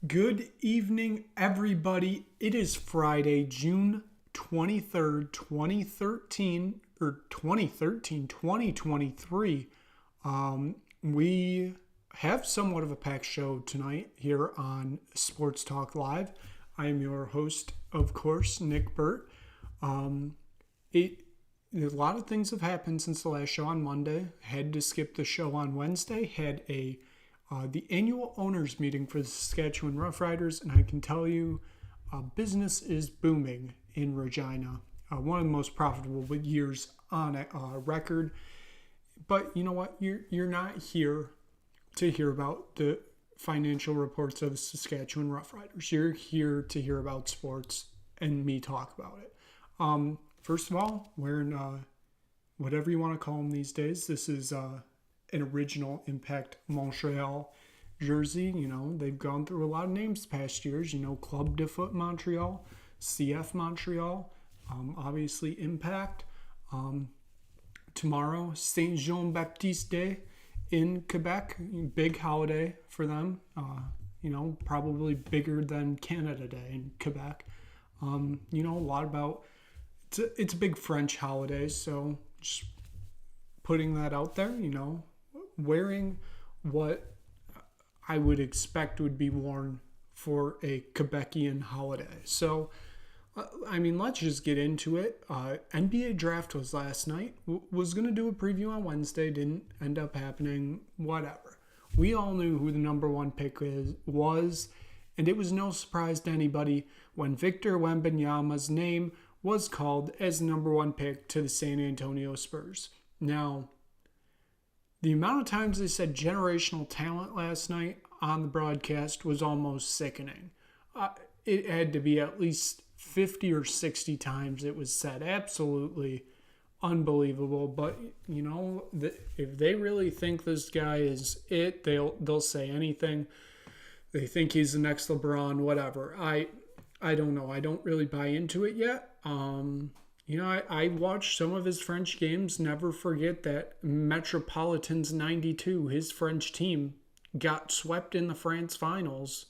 Good evening, everybody. It is Friday, June 23rd, 2023. We have somewhat of a packed show tonight here on Sports Talk Live. I am your host, of course, Nick Burt. A lot of things have happened since the last show on Monday. Had to skip the show on Wednesday. Had the annual owners meeting for the Saskatchewan Roughriders, and I can tell you business is booming in Regina. One of the most profitable years on record. But you know what? You're not here to hear about the financial reports of the Saskatchewan Roughriders. You're here to hear about sports and me talk about it. First of all, wearing whatever you want to call them these days. This is an original Impact Montreal jersey. You know, they've gone through a lot of names past years. You know, Club de Foot Montreal, CF Montreal, obviously Impact. Tomorrow, Saint Jean Baptiste Day in Quebec. Big holiday for them. Probably bigger than Canada Day in Quebec. A lot about... It's a big French holiday, so just putting that out there, wearing what I would expect would be worn for a Quebecian holiday. So, let's just get into it. NBA draft was last night. Was going to do a preview on Wednesday. Didn't end up happening. Whatever. We all knew who the number one pick was, and it was no surprise to anybody when Victor Wembanyama's name was called as the number one pick to the San Antonio Spurs. Now, the amount of times they said generational talent last night on the broadcast was almost sickening. It had to be at least 50 or 60 times it was said. Absolutely unbelievable. But, if they really think this guy is it, they'll say anything. They think he's the next LeBron, whatever. I don't know. I don't really buy into it yet. I watched some of his French games. Never forget that Metropolitans 92, his French team, got swept in the France finals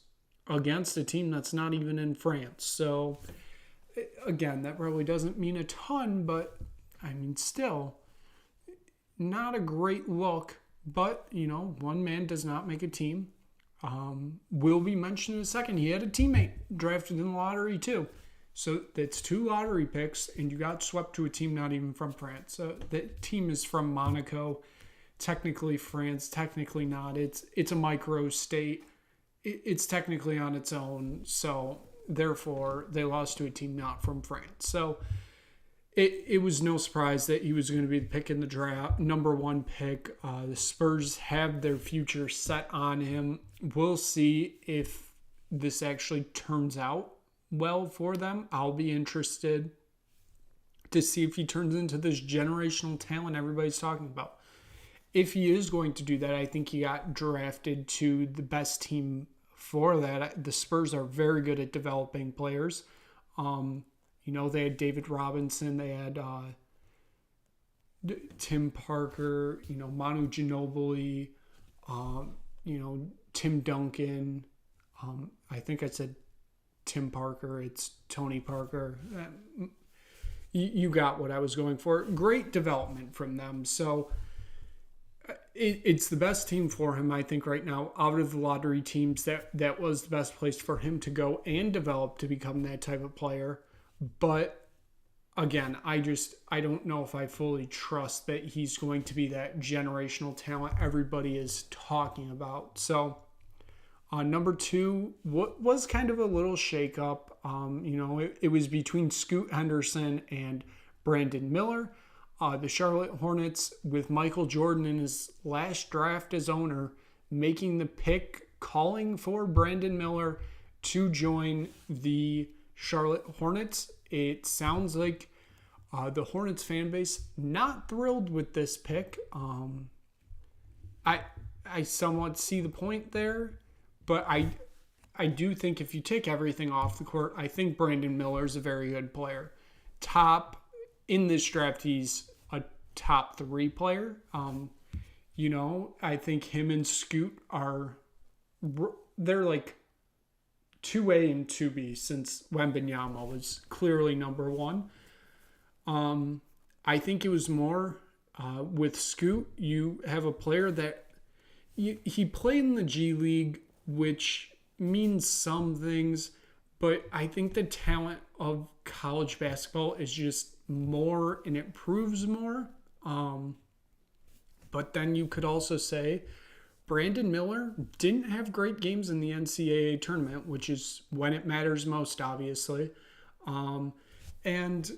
against a team that's not even in France. So, again, that probably doesn't mean a ton, but, still, not a great look. But, one man does not make a team. Will be mentioned in a second. He had a teammate drafted in the lottery too. So that's 2 lottery picks, and you got swept to a team not even from France. So that team is from Monaco, technically France, technically not. It's a micro state. It's technically on its own. So therefore, they lost to a team not from France. So it was no surprise that he was going to be the pick in the draft, number one pick. The Spurs have their future set on him. We'll see if this actually turns out well for them. I'll be interested to see if he turns into this generational talent everybody's talking about. If he is going to do that, I think he got drafted to the best team for that. The Spurs are very good at developing players. They had David Robinson, they had Tim Parker, Manu Ginobili, Tim Duncan. I think I said Tim Parker. It's Tony Parker. You got what I was going for. Great development from them. So it's the best team for him, I think, right now. Out of the lottery teams, that was the best place for him to go and develop to become that type of player. But again, I don't know if I fully trust that he's going to be that generational talent everybody is talking about. So, number 2 was kind of a little shakeup. It was between Scoot Henderson and Brandon Miller. The Charlotte Hornets, with Michael Jordan in his last draft as owner, making the pick, calling for Brandon Miller to join the Charlotte Hornets. It sounds like the Hornets fan base not thrilled with this pick. I somewhat see the point there, but I do think if you take everything off the court, I think Brandon Miller is a very good player. In this draft, he's a top 3 player. I think him and Scoot they're like 2A and 2B since Wembanyama was clearly number one. I think it was more with Scoot. You have a player that he played in the G League, which means some things, but I think the talent of college basketball is just more and it proves more. But then you could also say Brandon Miller didn't have great games in the NCAA tournament, which is when it matters most, obviously. And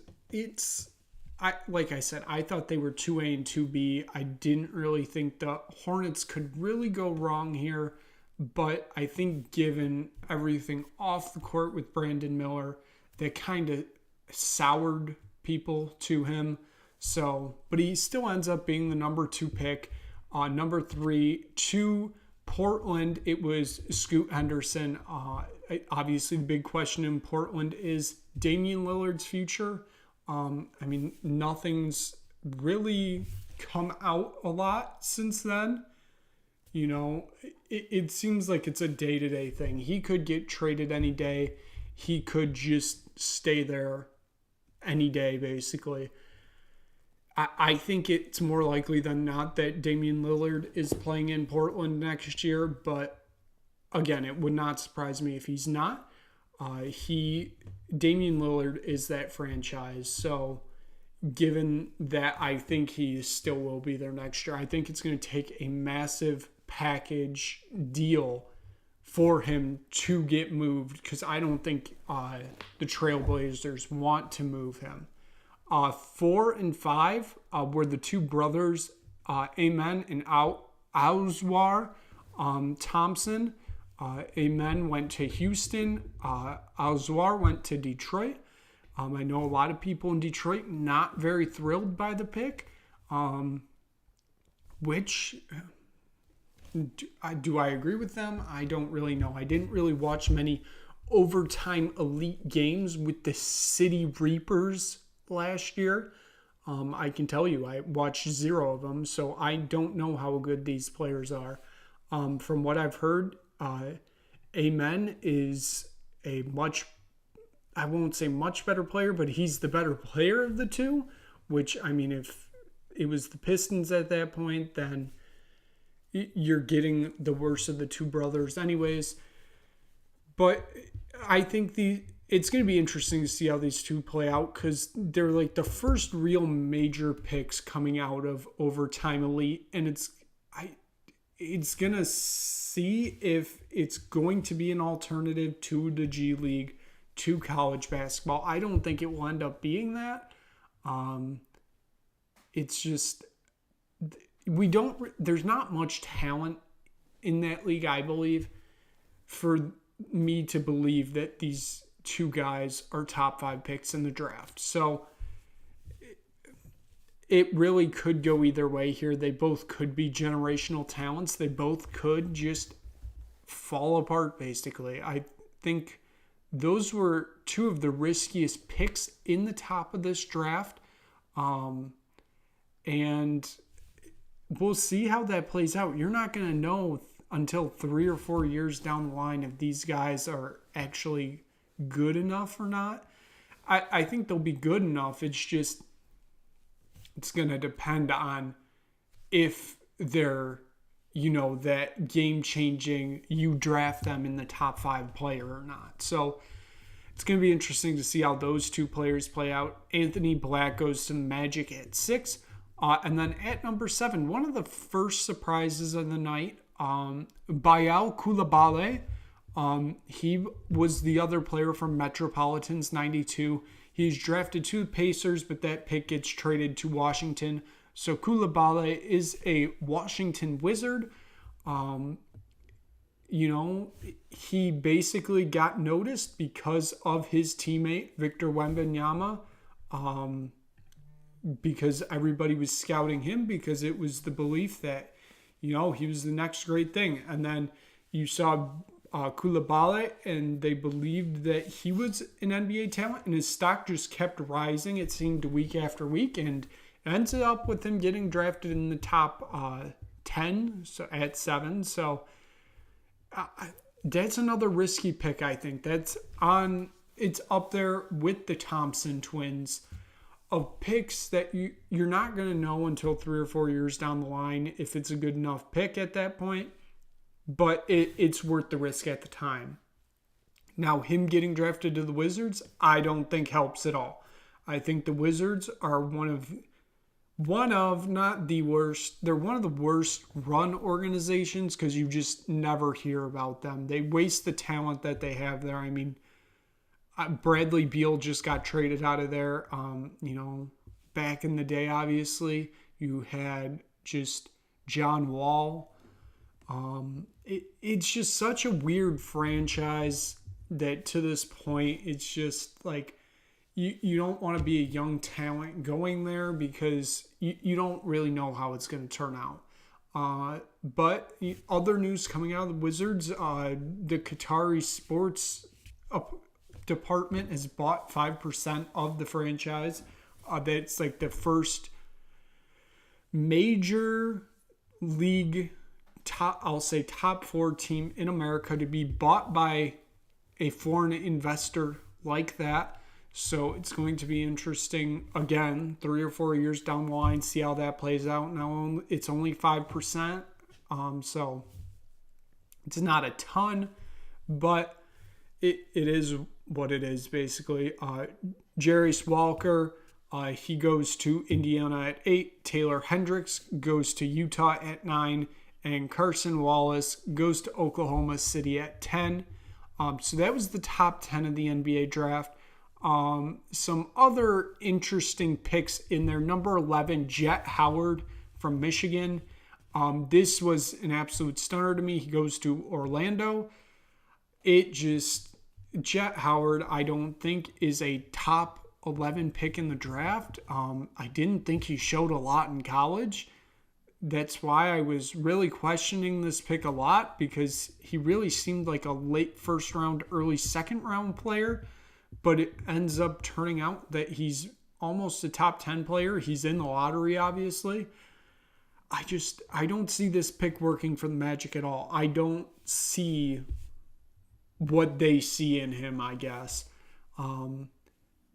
like I said, I thought they were 2A and 2B. I didn't really think the Hornets could really go wrong here, but I think given everything off the court with Brandon Miller, that kind of soured people to him. So, but he still ends up being the number 2 pick. Number 3 to Portland, it was Scoot Henderson. Obviously, the big question in Portland is Damian Lillard's future. Nothing's really come out a lot since then. It seems like it's a day-to-day thing. He could get traded any day. He could just stay there any day, basically. I think it's more likely than not that Damian Lillard is playing in Portland next year, but again, it would not surprise me if he's not. Damian Lillard is that franchise, so given that, I think he still will be there next year. I think it's going to take a massive package deal for him to get moved, because I don't think the Trailblazers want to move him. 4 and 5 were the two brothers, Amen and Auswar Thompson. Amen went to Houston. Auswar went to Detroit. I know a lot of people in Detroit not very thrilled by the pick. Which, do I agree with them? I don't really know. I didn't really watch many overtime elite games with the City Reapers last year. I can tell you I watched 0 of them, so I don't know how good these players are. From what I've heard, Amen is I won't say much better player, but he's the better player of the two, which, if it was the Pistons at that point, then you're getting the worst of the two brothers anyways. But I think it's going to be interesting to see how these two play out, because they're like the first real major picks coming out of overtime elite, and it's going to see if it's going to be an alternative to the G League, to college basketball. I don't think it will end up being that. It's just, there's not much talent in that league, I believe, for me to believe that these two guys are top 5 picks in the draft. So it really could go either way here. They both could be generational talents. They both could just fall apart, basically. I think those were two of the riskiest picks in the top of this draft. And we'll see how that plays out. You're not going to know until 3 or 4 years down the line if these guys are actually good enough or not. I think they'll be good enough. It's going to depend on if they're, that game-changing, you draft them in the top 5 player or not. So it's going to be interesting to see how those two players play out. Anthony Black goes to the Magic at 6. And then at number 7, one of the first surprises of the night, Bayal Coulibaly. He was the other player from Metropolitans 92. He's drafted to the Pacers, but that pick gets traded to Washington. So Coulibaly is a Washington Wizard. He basically got noticed because of his teammate, Victor Wembanyama. Because everybody was scouting him, because it was the belief that, he was the next great thing. And then you saw Coulibaly, and they believed that he was an NBA talent, and his stock just kept rising, it seemed, week after week, and ended up with him getting drafted in the top 10, so at 7. So that's another risky pick, I think. It's up there with the Thompson twins of picks that you're not going to know until 3 or 4 years down the line if it's a good enough pick at that point, but it's worth the risk at the time. Now, him getting drafted to the Wizards, I don't think helps at all. I think the Wizards are one of not the worst. They're one of the worst run organizations because you just never hear about them. They waste the talent that they have there. I mean, Bradley Beal just got traded out of there. Back in the day, obviously, you had just John Wall. It's just such a weird franchise that to this point, it's just like you don't want to be a young talent going there because you don't really know how it's going to turn out. But other news coming out of the Wizards, the Qatari sports department has bought 5% of the franchise. That's like the first major league top 4 team in America to be bought by a foreign investor like that. So it's going to be interesting, again, 3 or 4 years down the line, see how that plays out. Now it's only 5%, so it's not a ton, but it is what it is, basically. Jarius Walker, he goes to Indiana at 8. Taylor Hendricks goes to Utah at 9. And Carson Wallace goes to Oklahoma City at 10. So that was the top 10 of the NBA draft. Some other interesting picks in there. Number 11, Jet Howard from Michigan. This was an absolute stunner to me. He goes to Orlando. Jet Howard, I don't think is a top 11 pick in the draft. I didn't think he showed a lot in college. That's why I was really questioning this pick a lot because he really seemed like a late first round, early second round player, but it ends up turning out that he's almost a top 10 player. He's in the lottery, obviously. I don't see this pick working for the Magic at all. I don't see what they see in him, I guess.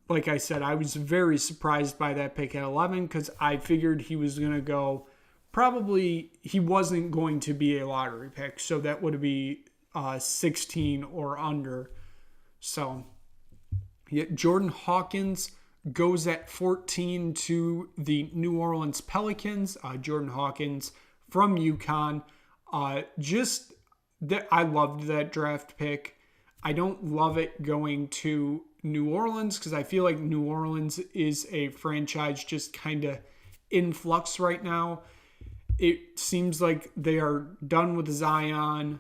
Like I said, I was very surprised by that pick at 11 because I figured he was going to go. Probably he wasn't going to be a lottery pick, so that would be 16 or under. So, yeah, Jordan Hawkins goes at 14 to the New Orleans Pelicans. Jordan Hawkins from UConn. I loved that draft pick. I don't love it going to New Orleans because I feel like New Orleans is a franchise just kind of in flux right now. It seems like they are done with Zion.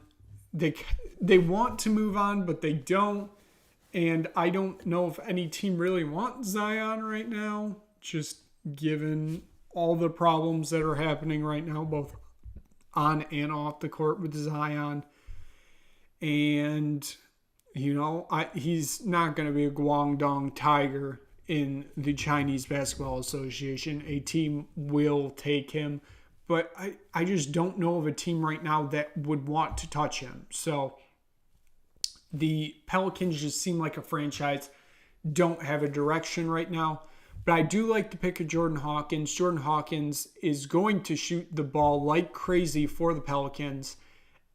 They want to move on, but they don't. And I don't know if any team really wants Zion right now, just given all the problems that are happening right now, both on and off the court with Zion. And, he's not going to be a Guangdong Tiger in the Chinese Basketball Association. A team will take him. But I just don't know of a team right now that would want to touch him. So the Pelicans just seem like a franchise, don't have a direction right now. But I do like the pick of Jordan Hawkins. Jordan Hawkins is going to shoot the ball like crazy for the Pelicans.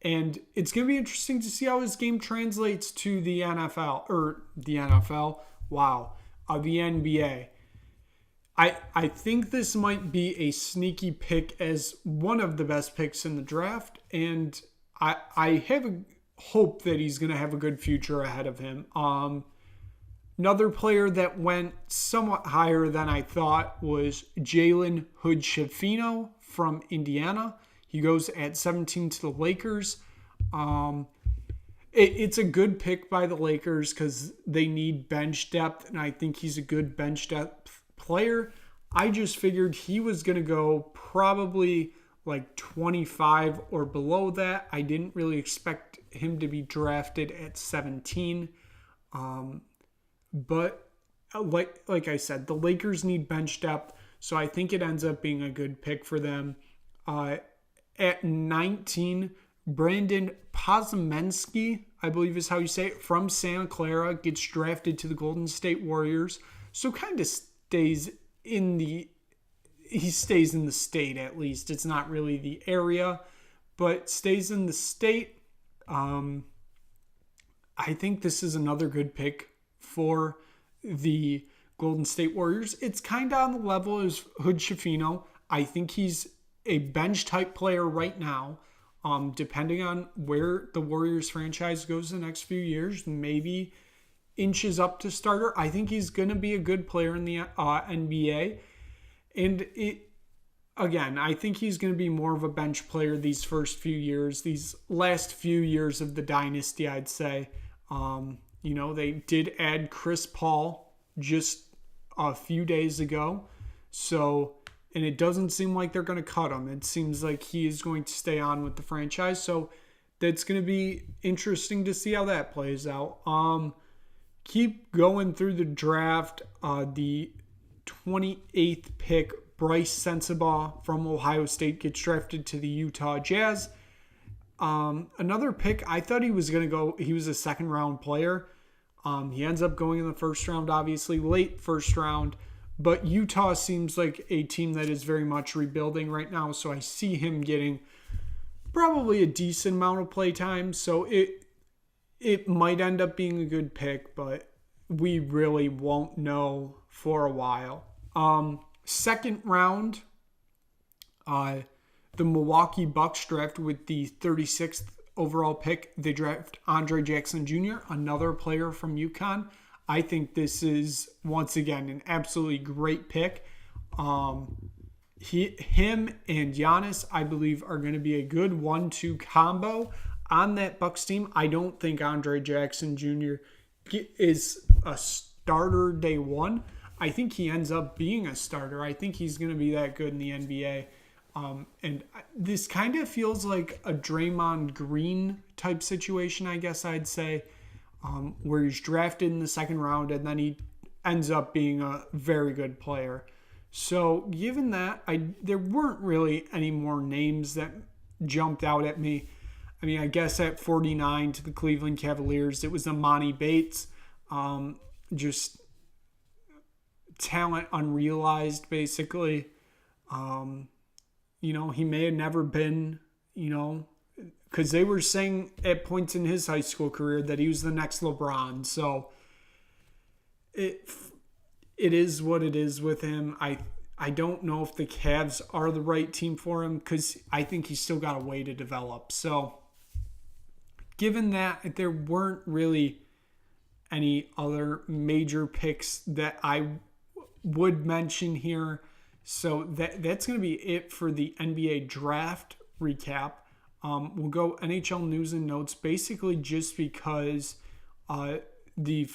And it's going to be interesting to see how his game translates to the NFL. The NBA. I think this might be a sneaky pick as one of the best picks in the draft, and I have a hope that he's going to have a good future ahead of him. Another player that went somewhat higher than I thought was Jalen Hood-Schifino from Indiana. He goes at 17 to the Lakers. It's a good pick by the Lakers because they need bench depth, and I think he's a good bench depth player. I just figured he was going to go probably like 25 or below that. I didn't really expect him to be drafted at 17. But like I said, the Lakers need bench depth, so I think it ends up being a good pick for them. At 19 Brandon Pozemensky, I believe is how you say it, from Santa Clara, gets drafted to the Golden State Warriors. So kind of stays in the state at least. It's not really the area, but stays in the state. I think this is another good pick for the Golden State Warriors. It's kind of on the level as Hood Schifino. I think he's a bench type player right now. Depending on where the Warriors franchise goes the next few years, maybe inches up to starter. I think he's going to be a good player in the NBA. And I think he's going to be more of a bench player these first few years, these last few years of the dynasty, I'd say. They did add Chris Paul just a few days ago. And it doesn't seem like they're going to cut him. It seems like he is going to stay on with the franchise. So that's going to be interesting to see how that plays out. Keep going through the draft. The 28th pick, Bryce Sensabaugh from Ohio State, gets drafted to the Utah Jazz. Another pick, I thought he was going to go, he was a second round player. He ends up going in the first round, obviously, late first round. But Utah seems like a team that is very much rebuilding right now, so I see him getting probably a decent amount of play time. So it might end up being a good pick, but we really won't know for a while. Second round, the Milwaukee Bucks draft with the 36th overall pick. They draft Andre Jackson Jr., another player from UConn. I think this is, once again, an absolutely great pick. Him and Giannis, I believe, are going to be a good 1-2 combo on that Bucks team. I don't think Andre Jackson Jr. is a starter day one. I think he ends up being a starter. I think he's going to be that good in the NBA. And this kind of feels like a Draymond Green type situation, I guess I'd say. Where he's drafted in the second round and then he ends up being a very good player. So given that, there weren't really any more names that jumped out at me. I mean, I guess at 49 to the Cleveland Cavaliers, it was Amani Bates. Just talent unrealized, basically. He may have never been, because they were saying at points in his high school career that he was the next LeBron. So it is what it is with him. I don't know if the Cavs are the right team for him because I think he's still got a way to develop. So given that, there weren't really any other major picks that I would mention here. So that's going to be it for the NBA draft recap. We'll go NHL news and notes, basically just because the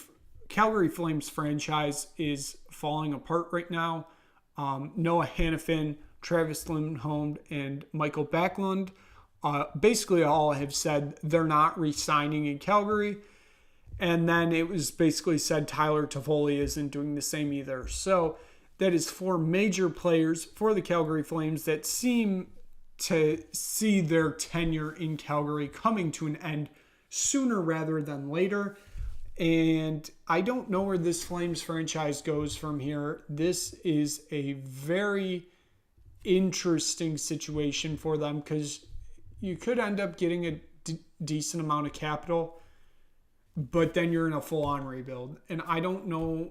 Calgary Flames franchise is falling apart right now. Noah Hanifin, Travis Lindholm, and Michael Backlund basically all have said they're not re-signing in Calgary. And then it was basically said Tyler Toffoli isn't doing the same either. So that is four major players for the Calgary Flames that seem to see their tenure in Calgary coming to an end sooner rather than later. And I don't know where this Flames franchise goes from here. This is a very interesting situation for them because you could end up getting a decent amount of capital, but then you're in a full-on rebuild. And I don't know,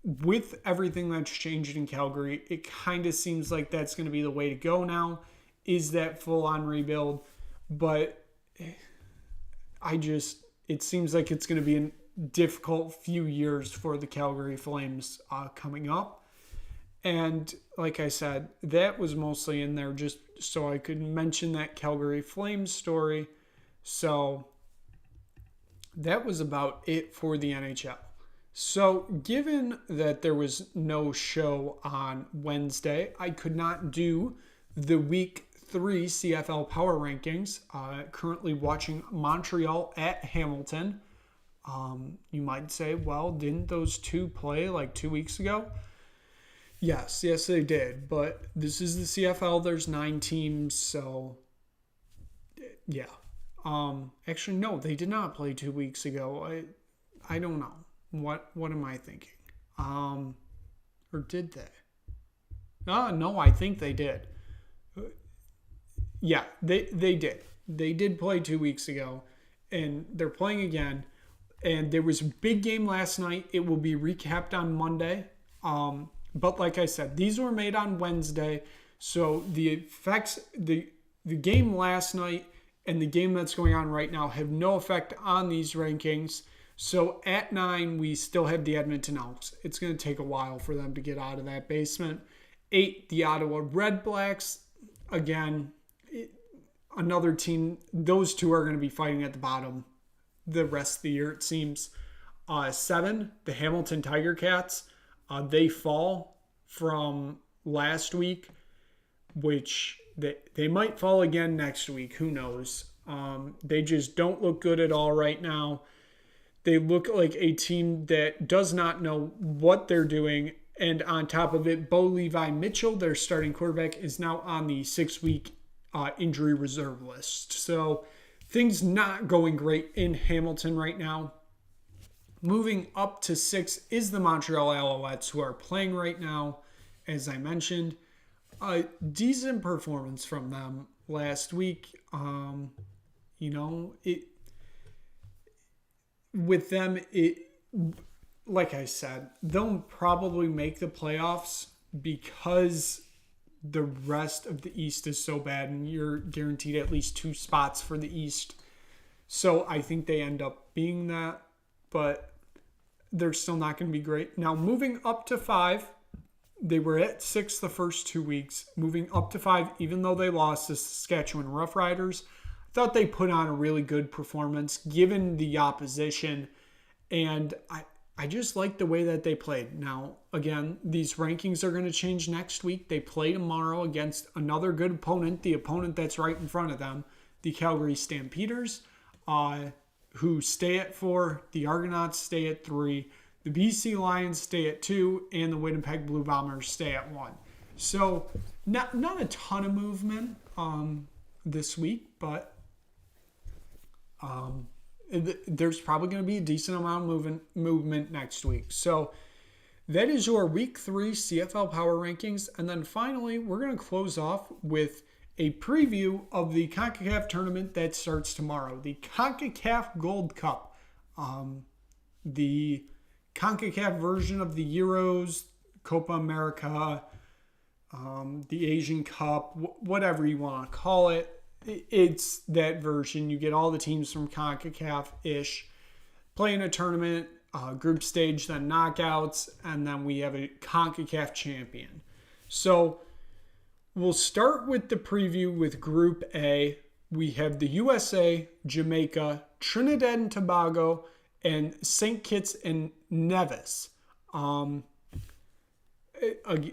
with everything that's changed in Calgary, it kind of seems like that's going to be the way to go now, is that full-on rebuild. But it seems like it's going to be a difficult few years for the Calgary Flames coming up. And like I said, that was mostly in there just so I could mention that Calgary Flames story. So that was about it for the NHL. So given that there was no show on Wednesday, I could not do the Week 3 CFL Power Rankings. Currently watching Montreal at Hamilton. You might say, well, didn't those two play like 2 weeks ago? Yes, they did. But this is the CFL. There's 9 teams, so Yeah. Actually, no, they did not play 2 weeks ago. I don't know. What am I thinking? Or did they? No, I think they did. Yeah, they did. They did play 2 weeks ago, and they're playing again. And there was a big game last night. It will be recapped on Monday. But like I said, these were made on Wednesday. So the effects, the game last night and the game that's going on right now have no effect on these rankings. So at 9, we still have the Edmonton Elks. It's going to take a while for them to get out of that basement. 8, the Ottawa Red Blacks. Again, another team. Those two are going to be fighting at the bottom the rest of the year, it seems. 7, the Hamilton Tiger Cats. They fall from last week, which they might fall again next week. Who knows? They just don't look good at all right now. They look like a team that does not know what they're doing. And on top of it, Bo Levi Mitchell, their starting quarterback, is now on the 6-week injury reserve list. So things not going great in Hamilton right now. Moving up to 6 is the Montreal Alouettes, who are playing right now, as I mentioned. A decent performance from them last week. With them, like I said, they'll probably make the playoffs because the rest of the East is so bad, and you're guaranteed at least 2 spots for the East. So I think they end up being that, but they're still not going to be great. Now, moving up to 5, they were at 6 the first 2 weeks. Moving up to 5, even though they lost to Saskatchewan Roughriders, I thought they put on a really good performance given the opposition, and I just like the way that they played. Now, again, these rankings are going to change next week. They play tomorrow against another good opponent, the opponent that's right in front of them, the Calgary Stampeders, who stay at 4. The Argonauts stay at 3. The BC Lions stay at 2. And the Winnipeg Blue Bombers stay at 1. So, not a ton of movement this week, but there's probably going to be a decent amount of movement next week. So that is your Week 3 CFL Power Rankings. And then finally, we're going to close off with a preview of the CONCACAF tournament that starts tomorrow. The CONCACAF Gold Cup. The CONCACAF version of the Euros, Copa America, the Asian Cup, whatever you want to call it. It's that version. You get all the teams from CONCACAF-ish playing a tournament, group stage, then knockouts, and then we have a CONCACAF champion. So we'll start with the preview with Group A. We have the USA, Jamaica, Trinidad and Tobago, and St. Kitts and Nevis.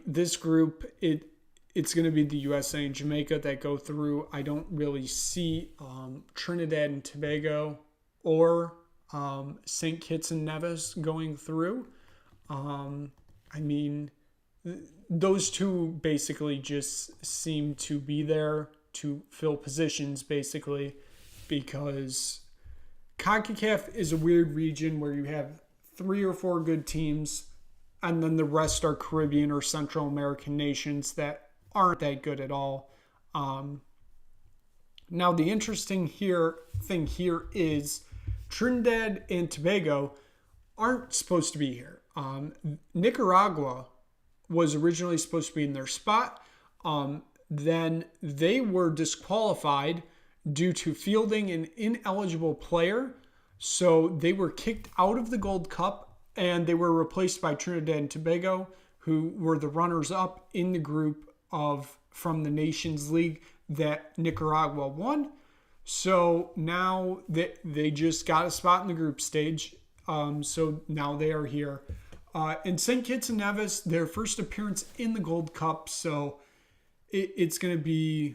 This group, it's going to be the USA and Jamaica that go through. I don't really see Trinidad and Tobago or St. Kitts and Nevis going through. Those two basically just seem to be there to fill positions, basically, because CONCACAF is a weird region where you have 3 or 4 good teams, and then the rest are Caribbean or Central American nations that aren't that good at all. Now, the interesting thing here is Trinidad and Tobago aren't supposed to be here. Nicaragua was originally supposed to be in their spot. Then they were disqualified due to fielding an ineligible player. So they were kicked out of the Gold Cup, and they were replaced by Trinidad and Tobago, who were the runners-up in the group from the Nations League that Nicaragua won. So now they just got a spot in the group stage. So now they are here. And St. Kitts and Nevis, their first appearance in the Gold Cup. So it's going to be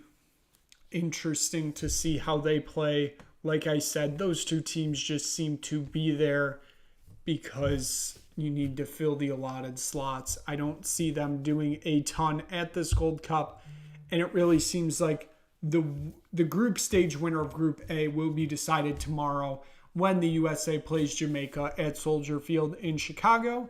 interesting to see how they play. Like I said, those two teams just seem to be there because you need to fill the allotted slots. I don't see them doing a ton at this Gold Cup. And it really seems like the group stage winner of Group A will be decided tomorrow when the USA plays Jamaica at Soldier Field in Chicago.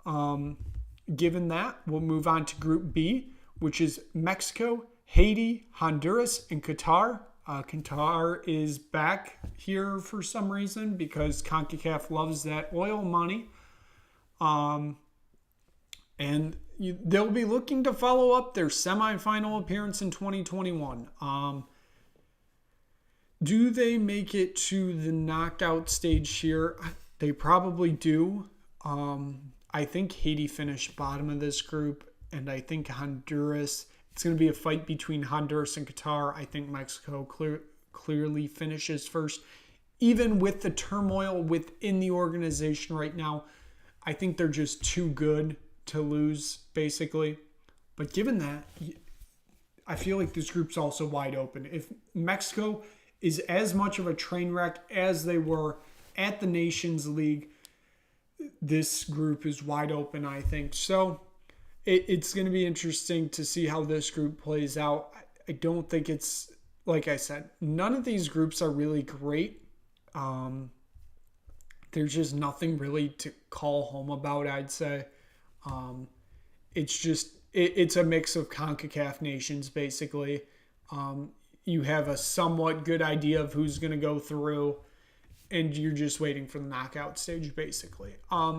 Given that, we'll move on to Group B, which is Mexico, Haiti, Honduras, and Qatar. Qatar is back here for some reason because CONCACAF loves that oil money. And they'll be looking to follow up their semifinal appearance in 2021. Do they make it to the knockout stage here? They probably do. I think Haiti finished bottom of this group, and I think Honduras, it's going to be a fight between Honduras and Qatar. I think Mexico clearly finishes first. Even with the turmoil within the organization right now, I think they're just too good to lose, basically. But given that, I feel like this group's also wide open. If Mexico is as much of a train wreck as they were at the Nations League, this group is wide open, I think. So it's going to be interesting to see how this group plays out. I don't think it's, like I said, none of these groups are really great. There's just nothing really to call home about, I'd say. It's just, it's a mix of CONCACAF nations, basically. You have a somewhat good idea of who's going to go through, and you're just waiting for the knockout stage, basically.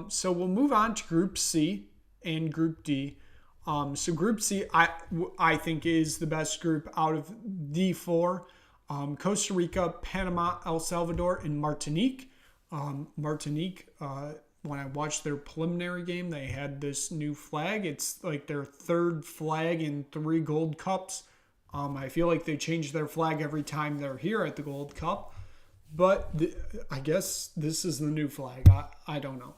So we'll move on to Group C and Group D. So Group C, I think, is the best group out of the four. Costa Rica, Panama, El Salvador, and Martinique. Martinique, when I watched their preliminary game, they had this new flag. It's like their third flag in 3 Gold Cups. I feel like they change their flag every time they're here at the Gold Cup. But I guess this is the new flag. I don't know.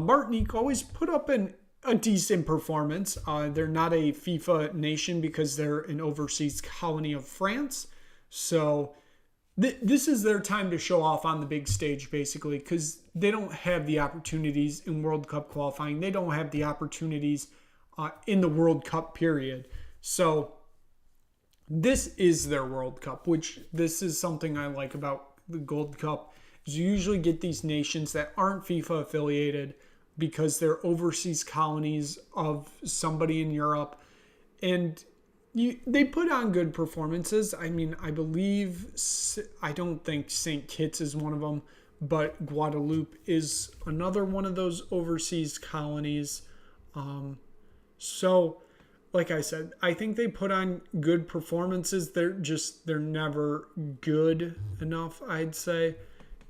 Martinique always put up a decent performance. They're not a FIFA nation because they're an overseas colony of France. So this is their time to show off on the big stage, basically, because they don't have the opportunities in World Cup qualifying. They don't have the opportunities in the World Cup period. So this is their World Cup, which this is something I like about the Gold Cup, is you usually get these nations that aren't FIFA affiliated because they're overseas colonies of somebody in Europe, and they put on good performances. I mean, I don't think St. Kitts is one of them, but Guadeloupe is another one of those overseas colonies. So, like I said, I think they put on good performances. They're never good enough, I'd say,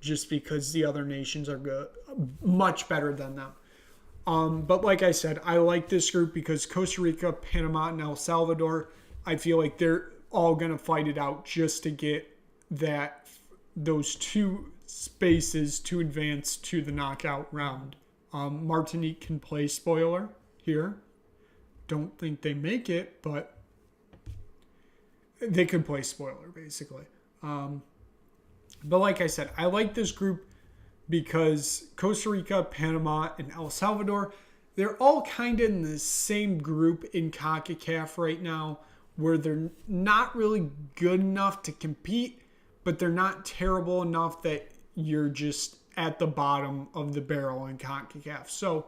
just because the other nations are good, much better than them. But like I said, I like this group because Costa Rica, Panama, and El Salvador, I feel like they're all going to fight it out just to get those 2 spaces to advance to the knockout round. Martinique can play spoiler here. Don't think they make it, but they could play spoiler, basically. But like I said, I like this group because Costa Rica, Panama, and El Salvador, they're all kind of in the same group in CONCACAF right now, where they're not really good enough to compete, but they're not terrible enough that you're just at the bottom of the barrel in CONCACAF. So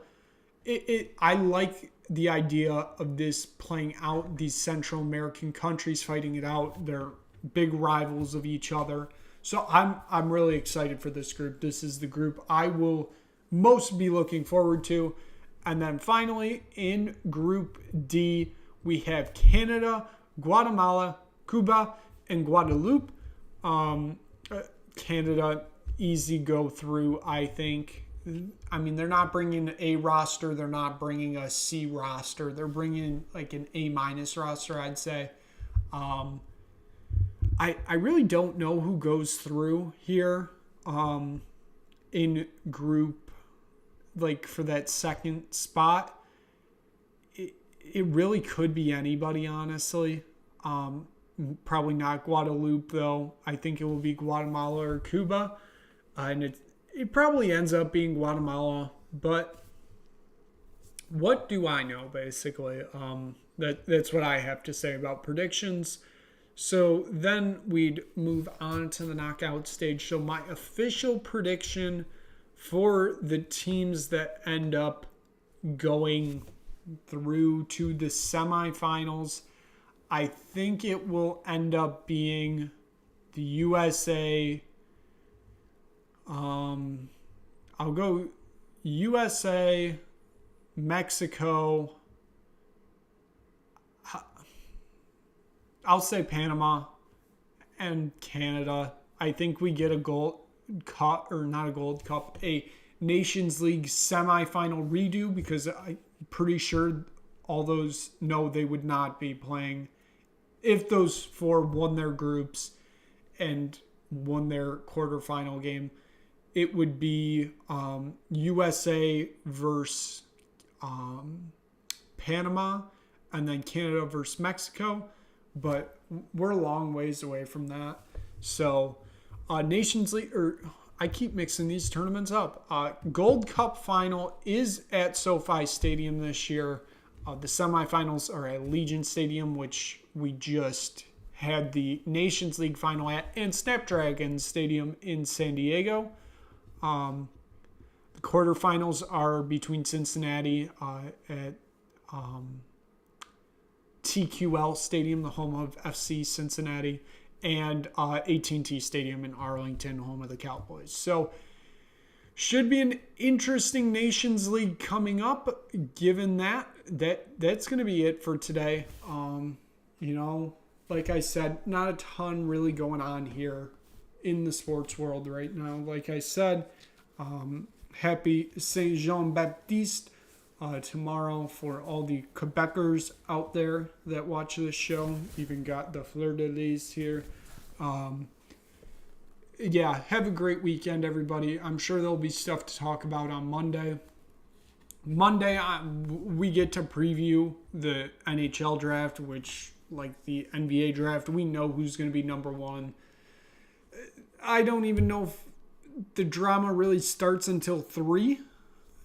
I like the idea of this playing out, these Central American countries fighting it out. They're big rivals of each other. So I'm really excited for this group. This is the group I will most be looking forward to. And then finally, in Group D, we have Canada, Guatemala, Cuba, and Guadeloupe. Canada, easy go through, I think. I mean, they're not bringing a roster. They're not bringing a C roster. They're bringing like an A- roster, I'd say. I really don't know who goes through here in group, like for that second spot. It really could be anybody, honestly. Probably not Guadeloupe, though. I think it will be Guatemala or Cuba. And it probably ends up being Guatemala. But what do I know, basically? That's what I have to say about predictions. So then we'd move on to the knockout stage. So my official prediction for the teams that end up going through to the semifinals, I think it will end up being the USA. I'll go USA, Mexico. I'll say Panama and Canada. I think we get a Gold Cup, or not a Gold Cup, a Nations League semifinal redo, because I'm pretty sure all those know they would not be playing if those four won their groups and won their quarterfinal game. It would be USA versus Panama, and then Canada versus Mexico. But we're a long ways away from that. So Nations League, or I keep mixing these tournaments up. Gold Cup final is at SoFi Stadium this year. The semifinals are at Allegiant Stadium, which we just had the Nations League final at, and Snapdragon Stadium in San Diego. The quarterfinals are between Cincinnati at TQL Stadium, the home of FC Cincinnati, and AT&T Stadium in Arlington, home of the Cowboys. So should be an interesting Nations League coming up. Given that's going to be it for today. Like I said, not a ton really going on here in the sports world right now. Like I said, happy Saint Jean Baptiste tomorrow for all the Quebecers out there that watch this show. Even got the Fleur de Lis here. Have a great weekend, everybody. I'm sure there'll be stuff to talk about on Monday. We get to preview the NHL draft, which, like the NBA draft, we know who's going to be number one. I don't even know if the drama really starts until 3,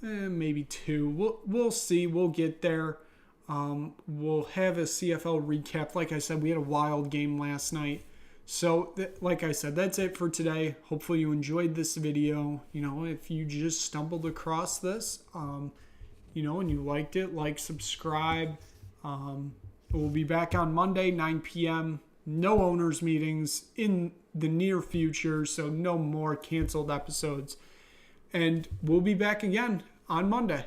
maybe 2. We'll see. We'll get there. We'll have a CFL recap. Like I said, we had a wild game last night. So, like I said, that's it for today. Hopefully you enjoyed this video. If you just stumbled across this, and you liked it, subscribe. We'll be back on Monday, 9 p.m. No owners meetings in the near future, so no more canceled episodes. And we'll be back again on Monday.